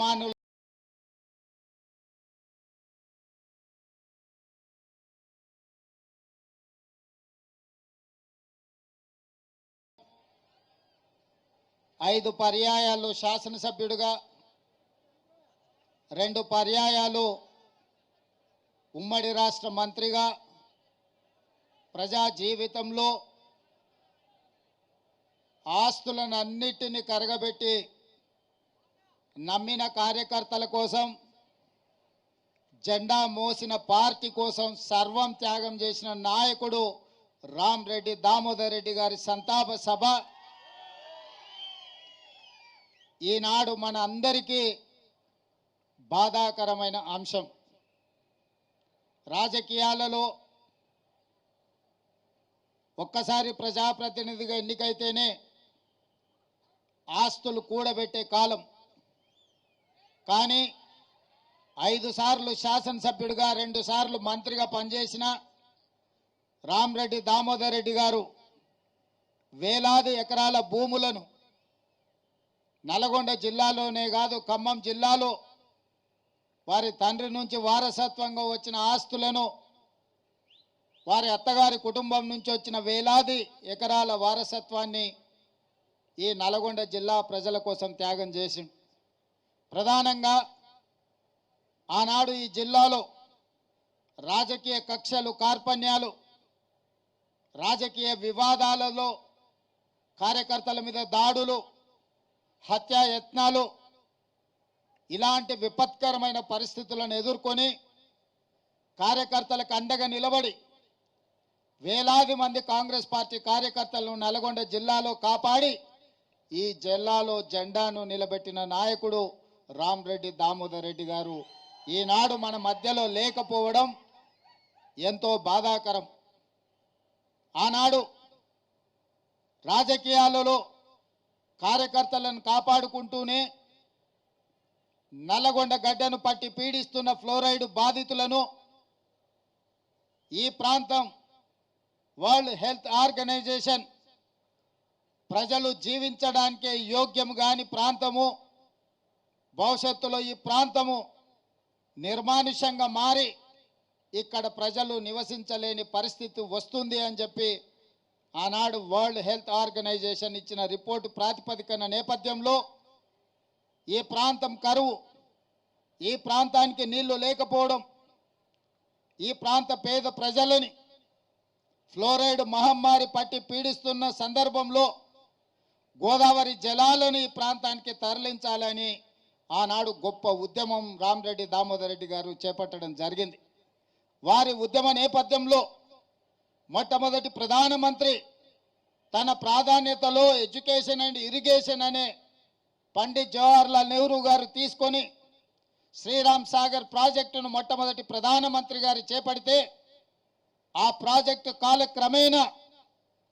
మానులు ఐదు పర్యాయాలు శాసనసభ్యుడిగా, 2 పర్యాయాలు ఉమ్మడి రాష్ట్ర మంత్రిగా ప్రజా జీవితంలో ఆస్తులను అన్నిటిని కరగబెట్టి నమ్మిన కార్యకర్తల కోసం, జెండా మోసిన పార్టీ కోసం సర్వం త్యాగం చేసిన నాయకుడు రామరెడ్డి దామోదర్ రెడ్డి గారి సంతాప సభ ఈనాడు మన అందరికీ బాధాకరమైన అంశం. రాజకీయాలలో ఒక్కసారి ప్రజాప్రతినిధిగా ఎన్నికైతేనే ఆస్తులు కూడబెట్టే కాలం. కానీ 5 సార్లు శాసనసభ్యుడిగా, 2 సార్లు మంత్రిగా పనిచేసిన రామరెడ్డి దామోదర్ రెడ్డి గారు వేలాది ఎకరాల భూములను నల్గొండ జిల్లాలోనే కాదు, ఖమ్మం జిల్లాలో వారి తండ్రి నుంచి వారసత్వంగా వచ్చిన ఆస్తులను, వారి అత్తగారి కుటుంబం నుంచి వచ్చిన వేలాది ఎకరాల వారసత్వాన్ని ఈ నల్గొండ జిల్లా ప్రజల కోసం త్యాగం చేసి, ప్రధానంగా ఆనాడు ఈ జిల్లాలో రాజకీయ కక్షలు, కార్పణ్యాలు, రాజకీయ వివాదాలలో కార్యకర్తల మీద దాడులు, హత్యాయత్నాలు, ఇలాంటి విపత్కరమైన పరిస్థితులను ఎదుర్కొని కార్యకర్తలకు అండగా నిలబడి వేలాది మంది కాంగ్రెస్ పార్టీ కార్యకర్తలను నల్గొండ జిల్లాలో కాపాడి ఈ జిల్లాలో జెండాను నిలబెట్టిన నాయకుడు రామరెడ్డి దామోదర్ రెడ్డి గారు ఈనాడు మన మధ్యలో లేకపోవడం ఎంతో బాధాకరం. ఆనాడు రాజకీయాలలో కార్యకర్తలను కాపాడుకుంటూనే నల్లగొండ గడ్డను పట్టి పీడిస్తున్న ఫ్లోరైడ్ బాధితులను ఈ ప్రాంతం వరల్డ్ హెల్త్ ఆర్గనైజేషన్ ప్రజలు జీవించడానికే యోగ్యం కాని ప్రాంతము, భవిష్యత్తులో ఈ ప్రాంతము నిర్మానుష్యంగా మారి ఇక్కడ ప్రజలు నివసించలేని పరిస్థితి వస్తుంది అని చెప్పి ఆనాడు వరల్డ్ హెల్త్ ఆర్గనైజేషన్ ఇచ్చిన రిపోర్టు ప్రాతిపదికన నేపథ్యంలో ఈ ప్రాంతం కరువు, ఈ ప్రాంతానికి నీళ్లు లేకపోవడం, ఈ ప్రాంత పేద ప్రజలని ఫ్లోరైడ్ మహమ్మారి పట్టి పీడిస్తున్న సందర్భంలో గోదావరి జలాలను ఈ ప్రాంతానికి తరలించాలని ఆనాడు గొప్ప ఉద్యమం రామరెడ్డి దామోదర్ రెడ్డి గారు చేపట్టడం జరిగింది. వారి ఉద్యమ నేపథ్యంలో మొట్టమొదటి ప్రధానమంత్రి తన ప్రాధాన్యతలో ఎడ్యుకేషన్ అండ్ ఇరిగేషన్ అనే పండిత్ జవహర్లాల్ నెహ్రూ గారు తీసుకొని శ్రీరామ్ సాగర్ ప్రాజెక్టును మొట్టమొదటి ప్రధానమంత్రి గారు చేపడితే ఆ ప్రాజెక్టు కాలక్రమేణా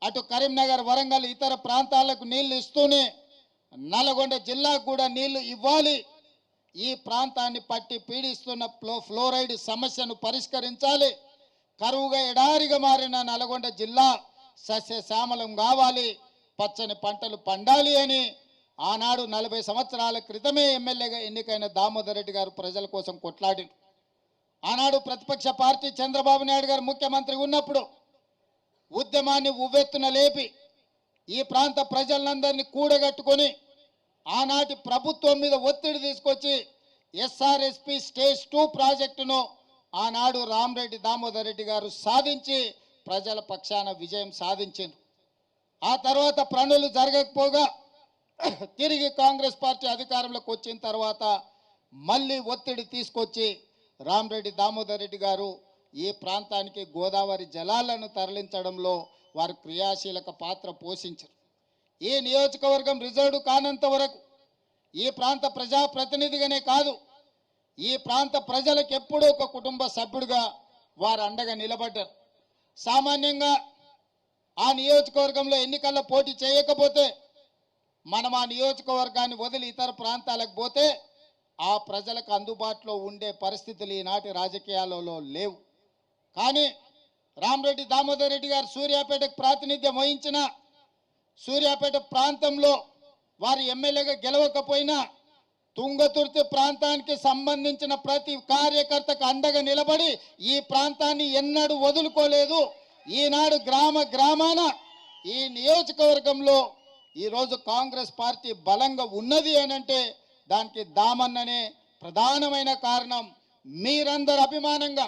అటు కరీంనగర్, వరంగల్, ఇతర ప్రాంతాలకు నీళ్లు ఇస్తూనే నల్గొండ జిల్లాకు కూడా నీళ్లు ఇవ్వాలి, ఈ ప్రాంతాన్ని పట్టి పీడిస్తున్న ఫ్లోరైడ్ సమస్యను పరిష్కరించాలి, కరువుగా ఎడారిగా మారిన నల్గొండ జిల్లా సస్యశ్యామలం కావాలి, పచ్చని పంటలు పండాలి అని ఆనాడు 40 సంవత్సరాల క్రితమే ఎమ్మెల్యేగా ఎన్నికైన దామోదర్ రెడ్డి గారు ప్రజల కోసం కొట్లాడి, ఆనాడు ప్రతిపక్ష పార్టీ చంద్రబాబు నాయుడు గారు ముఖ్యమంత్రి ఉన్నప్పుడు ఉద్యమాన్ని ఉవ్వెత్తున లేపి ఈ ప్రాంత ప్రజలందరినీ కూడగట్టుకొని ఆనాటి ప్రభుత్వం మీద ఒత్తిడి తీసుకొచ్చి ఎస్ఆర్ఎస్పి స్టేజ్ 2 ప్రాజెక్టును ఆనాడు రామరెడ్డి దామోదర్ రెడ్డి గారు సాధించి ప్రజల పక్షాన విజయం సాధించారు. ఆ తర్వాత పనులు జరగకపోగా తిరిగి కాంగ్రెస్ పార్టీ అధికారంలోకి వచ్చిన తర్వాత మళ్ళీ ఒత్తిడి తీసుకొచ్చి రామరెడ్డి దామోదర్ రెడ్డి గారు ఈ ప్రాంతానికి గోదావరి జలాలను తరలించడంలో వారు క్రియాశీలక పాత్ర పోషించారు. ఈ నియోజకవర్గం రిజర్వ్ కానంత వరకు ఈ ప్రాంత ప్రజాప్రతినిధిగానే కాదు, ఈ ప్రాంత ప్రజలకు ఎప్పుడూ ఒక కుటుంబ సభ్యుడిగా వారు అండగా నిలబడ్డారు. సామాన్యంగా ఆ నియోజకవర్గంలో ఎన్నికల్లో పోటీ చేయకపోతే మనం ఆ నియోజకవర్గాన్ని వదిలి ఇతర ప్రాంతాలకు పోతే ఆ ప్రజలకు అందుబాటులో ఉండే పరిస్థితులు ఈనాటి రాజకీయాలలో లేవు. కానీ రామరెడ్డి దామోదర్ రెడ్డి గారు సూర్యాపేటకు ప్రాతినిధ్యం వహించిన సూర్యాపేట ప్రాంతంలో వారి ఎమ్మెల్యేగా గెలవకపోయినా తుంగతుర్తి ప్రాంతానికి సంబంధించిన ప్రతి కార్యకర్తకు అండగా నిలబడి ఈ ప్రాంతాన్ని ఎన్నడూ వదులుకోలేదు. ఈనాడు గ్రామ గ్రామాన ఈ నియోజకవర్గంలో ఈరోజు కాంగ్రెస్ పార్టీ బలంగా ఉన్నది అనంటే దానికి దామన్ననే ప్రధానమైన కారణం. మీరందరు అభిమానంగా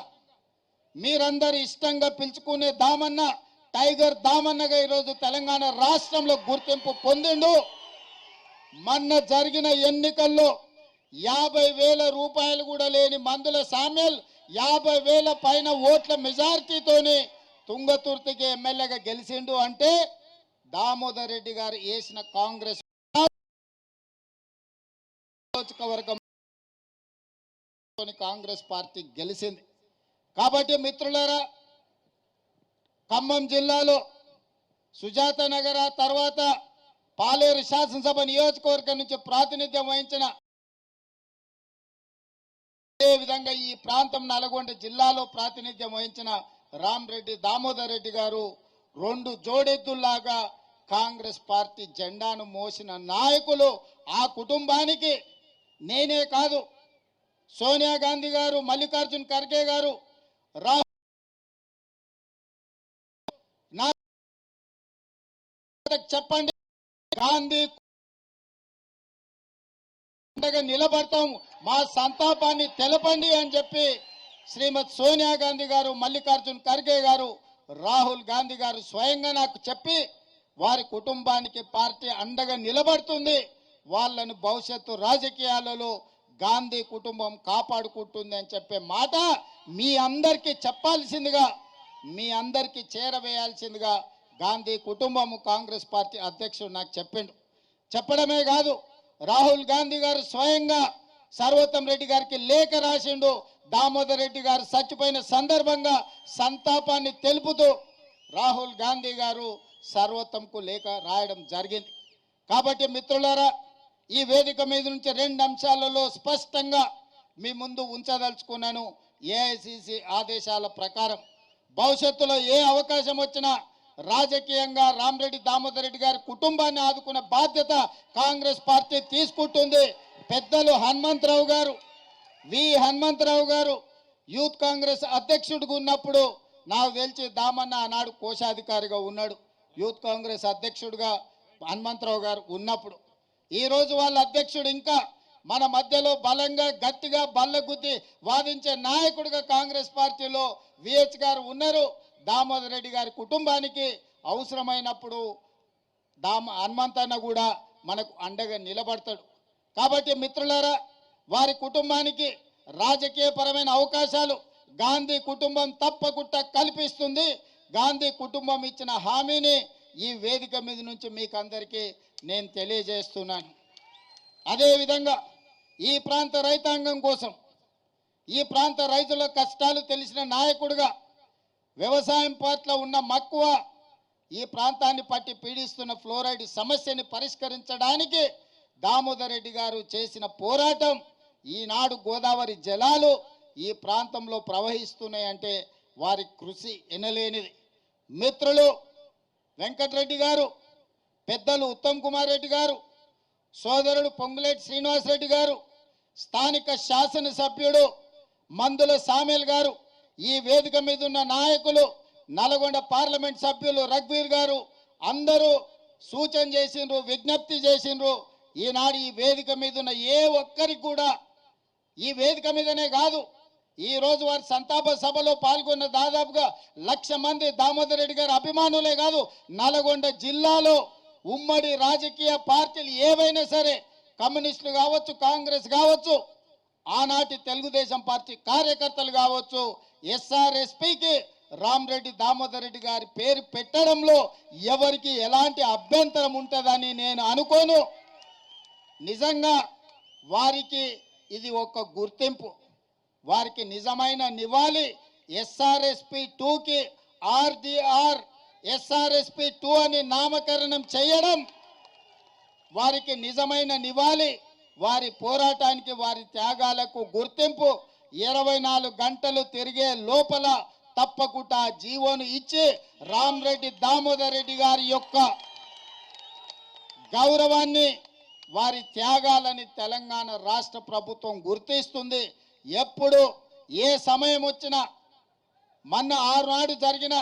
మీరందరు ఇష్టంగా పిలుచుకునే దామన్న టైగర్ దామన్నగా ఈరోజు తెలంగాణ రాష్ట్రంలో గుర్తింపు పొందిండు. మొన్న జరిగిన ఎన్నికల్లో 50,000 రూపాయలు కూడా లేని మందుల సామ్యల్ 50,000 పైన ఓట్ల మెజారిటీతోనే తుంగతుర్తికి ఎమ్మెల్యేగా గెలిచిండు. అంటే దామోదర్ రెడ్డి గారు వేసిన కాంగ్రెస్ నియోజకవర్గం కాంగ్రెస్ పార్టీ గెలిచింది. కాబట్టి మిత్రులారా, ఖమ్మం జిల్లాలో సుజాత నగర తర్వాత పాలేరు శాసనసభ నియోజకవర్గం నుంచి ప్రాతినిధ్యం వహించిన, అదే విధంగా ఈ ప్రాంతం నల్గొండ జిల్లాలో ప్రాతినిధ్యం వహించిన రామరెడ్డి దామోదర్ రెడ్డి గారు 2 జోడెద్దుల్లాగా కాంగ్రెస్ పార్టీ జెండాను మోసిన నాయకులు. ఆ కుటుంబానికి నేనే కాదు, సోనియా గాంధీ గారు, మల్లికార్జున్ ఖర్గే గారు, రాహుల్ చెప్పండి, గాంధీ నిలబడతాం, మా సంతాపాన్ని తెలపండి అని చెప్పి శ్రీమతి సోనియా గాంధీ గారు, మల్లికార్జున్ ఖర్గే గారు, రాహుల్ గాంధీ గారు స్వయంగా నాకు చెప్పి వారి కుటుంబానికి పార్టీ అండగా నిలబడుతుంది, వాళ్ళను భవిష్యత్తు రాజకీయాలలో గాంధీ కుటుంబం కాపాడుకుంటుంది అని చెప్పే మాట మీ అందరికీ చెప్పాల్సిందిగా, మీ అందరికీ చేరవేయాల్సిందిగా గాంధీ కుటుంబం కాంగ్రెస్ పార్టీ అధ్యక్షుడు నాకు చెప్పిండు. చెప్పడమే కాదు, రాహుల్ గాంధీ గారు స్వయంగా సర్వోత్తం రెడ్డి గారికి లేఖ రాసిండు. దామోదర్ రెడ్డి గారు చచ్చిపోయిన సందర్భంగా సంతాపాన్ని తెలుపుతూ రాహుల్ గాంధీ గారు సర్వోత్తంకు లేఖ రాయడం జరిగింది. కాబట్టి మిత్రులారా, ఈ వేదిక మీద నుంచి 2 అంశాలలో స్పష్టంగా మీ ముందు ఉంచదలుచుకున్నాను. ఏఐసిసి ఆదేశాల ప్రకారం భవిష్యత్తులో ఏ అవకాశం వచ్చినా రాజకీయంగా రామరెడ్డి దామోదర్ రెడ్డి గారి కుటుంబాన్ని ఆదుకునే బాధ్యత కాంగ్రెస్ పార్టీ తీసుకుంటుంది. పెద్దలు హనుమంతరావు గారు, హనుమంతరావు గారు యూత్ కాంగ్రెస్ అధ్యక్షుడిగా ఉన్నప్పుడు నాకు తెలిసి దామన్న ఆనాడు కోశాధికారిగా ఉన్నాడు. యూత్ కాంగ్రెస్ అధ్యక్షుడిగా హనుమంతరావు గారు ఉన్నప్పుడు ఈరోజు వాళ్ళ అధ్యక్షుడు ఇంకా మన మధ్యలో బలంగా గట్టిగా బల్లగుద్ది వాదించే నాయకుడిగా కాంగ్రెస్ పార్టీలో విహెచ్ గారు ఉన్నారు. దామోదర్ రెడ్డి గారి కుటుంబానికి అవసరమైనప్పుడు హనుమంతన్న కూడా మనకు అండగా నిలబడతాడు. కాబట్టి మిత్రులారా, వారి కుటుంబానికి రాజకీయపరమైన అవకాశాలు గాంధీ కుటుంబం తప్పకుండా కల్పిస్తుంది. గాంధీ కుటుంబం ఇచ్చిన హామీని ఈ వేదిక మీద నుంచి మీకు అందరికీ నేను తెలియజేస్తున్నాను. అదేవిధంగా ఈ ప్రాంత రైతాంగం కోసం, ఈ ప్రాంత రైతుల కష్టాలు తెలిసిన నాయకుడిగా, వ్యవసాయం పట్ల ఉన్న మక్కువ, ఈ ప్రాంతాన్ని పట్టి పీడిస్తున్న ఫ్లోరైడ్ సమస్యని పరిష్కరించడానికి దామోదర్ రెడ్డి గారు చేసిన పోరాటం, ఈనాడు గోదావరి జలాలు ఈ ప్రాంతంలో ప్రవహిస్తున్నాయంటే వారి కృషి ఎనలేనిది. మిత్రులు వెంకటరెడ్డి గారు, పెద్దలు ఉత్తమ్ కుమార్ రెడ్డి గారు, సోదరుడు పొంగులేటి శ్రీనివాసరెడ్డి గారు, స్థానిక శాసనసభ్యుడు మందుల సామేల్ గారు, ఈ వేదిక మీద ఉన్న నాయకులు, నల్గొండ పార్లమెంట్ సభ్యులు రఘువీర్ గారు అందరూ సూచన చేసిండ్రు, విజ్ఞప్తి చేసిండ్రు. ఈనాడు ఈ వేదిక మీద ఉన్న ఏ ఒక్కరికి కూడా, ఈ వేదిక మీదనే కాదు, ఈ రోజు వారి సంతాప సభలో పాల్గొన్న దాదాపుగా 1,00,000 మంది దామోదర్ రెడ్డి గారి అభిమానులే కాదు, నల్గొండ జిల్లాలో ఉమ్మడి రాజకీయ పార్టీలు ఏవైనా సరే, కమ్యూనిస్టులు కావచ్చు, కాంగ్రెస్ కావచ్చు, ఆనాటి తెలుగుదేశం పార్టీ కార్యకర్తలు కావచ్చు, ఎస్ఆర్ఎస్పీకి రామరెడ్డి దామోదర్ రెడ్డి గారి పేరు పెట్టడంలో ఎవరికి ఎలాంటి అభ్యంతరం ఉంటుందని నేను అనుకోను. నిజంగా వారికి ఇది ఒక గుర్తింపు, వారికి నిజమైన నివాళి. ఎస్ఆర్ఎస్పీ 2కి ఆర్డీఆర్ ఎస్ఆర్ఎస్పీ 2 అని నామకరణం చేయడం వారికి నిజమైన నివాళి, వారి పోరాటానికి, వారి త్యాగాలకు గుర్తింపు. 24 గంటలు తిరిగే లోపల తప్పకుండా జీవోను ఇచ్చి రామరెడ్డి దామోదర్ రెడ్డి గారి యొక్క గౌరవాన్ని వారి త్యాగాలని తెలంగాణ రాష్ట్ర ప్రభుత్వం గుర్తిస్తుంది. ఎప్పుడు ఏ సమయం వచ్చినా మొన్న ఆనాడు జరిగిన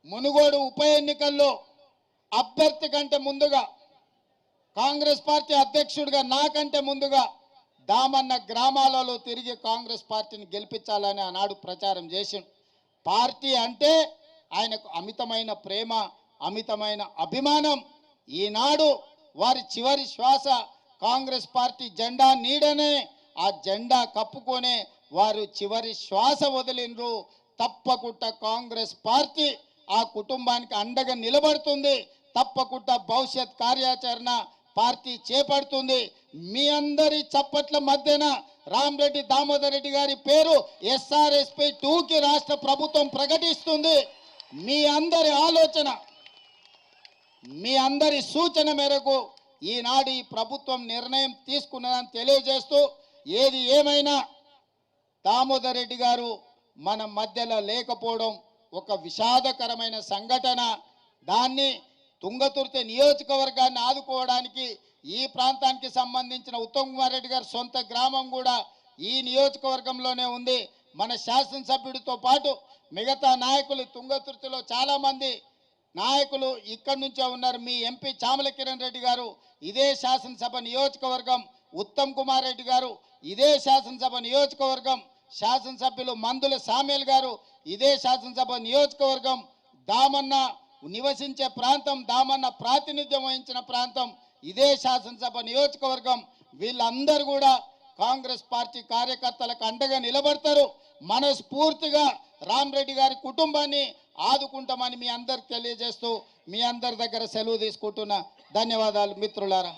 మునుగోడు ఉప ఎన్నికల్లో అభ్యర్థి కంటే ముందుగా కాంగ్రెస్ పార్టీ అధ్యక్షుడిగా నాకంటే ముందుగా దామన్న గ్రామాలలో తిరిగి కాంగ్రెస్ పార్టీని గెలిపించాలని ఆనాడు ప్రచారం చేసిండు. పార్టీ అంటే ఆయనకు అమితమైన ప్రేమ, అమితమైన అభిమానం. ఈనాడు వారి చివరి శ్వాస కాంగ్రెస్ పార్టీ జెండా నీడనే, ఆ జెండా కప్పుకొనే వారు చివరి శ్వాస వదిలినరు. తప్పకుండా కాంగ్రెస్ పార్టీ ఆ కుటుంబానికి అండగా నిలబడుతుంది. తప్పకుండా భవిష్యత్ కార్యాచరణ పార్టీ చేపడుతుంది. మీ అందరి చప్పట్ల మధ్యన రామరెడ్డి దామోదర్ రెడ్డి గారి పేరు SRSP 2కి రాష్ట్ర ప్రభుత్వం ప్రకటిస్తుంది. మీ అందరి ఆలోచన, మీ అందరి సూచన మేరకు ఈనాడు ఈ ప్రభుత్వం నిర్ణయం తీసుకున్నదని తెలియజేస్తూ, ఏది ఏమైనా దామోదర్ రెడ్డి గారు మన మధ్యలో లేకపోవడం ఒక విషాదకరమైన సంఘటన. దాన్ని తుంగతుర్తి నియోజకవర్గాన్ని ఆదుకోవడానికి ఈ ప్రాంతానికి సంబంధించిన ఉత్తమ్ కుమార్ రెడ్డి గారి సొంత గ్రామం కూడా ఈ నియోజకవర్గంలోనే ఉంది. మన శాసనసభ్యుడితో పాటు మిగతా నాయకులు తుంగతుర్తిలో చాలామంది నాయకులు ఇక్కడి నుంచే ఉన్నారు. మీ ఎంపీ చామల కిరణ్ రెడ్డి గారు ఇదే శాసనసభ నియోజకవర్గం, ఉత్తమ్ కుమార్ రెడ్డి గారు ఇదే శాసనసభ నియోజకవర్గం, శాసనసభ్యులు మందుల సామేల్ గారు ఇదే శాసనసభ నియోజకవర్గం, దామన్న నివసించే ప్రాంతం, దామన్న ప్రాతినిధ్యం వహించిన ప్రాంతం ఇదే శాసనసభ నియోజకవర్గం. వీళ్ళందరూ కూడా కాంగ్రెస్ పార్టీ కార్యకర్తలకు అండగా నిలబడతారు. మనస్ఫూర్తిగా రామరెడ్డి గారి కుటుంబాన్ని ఆదుకుంటామని మీ అందరికి తెలియజేస్తూ మీ అందరి దగ్గర సెలవు తీసుకుంటున్నా. ధన్యవాదాలు మిత్రులారా.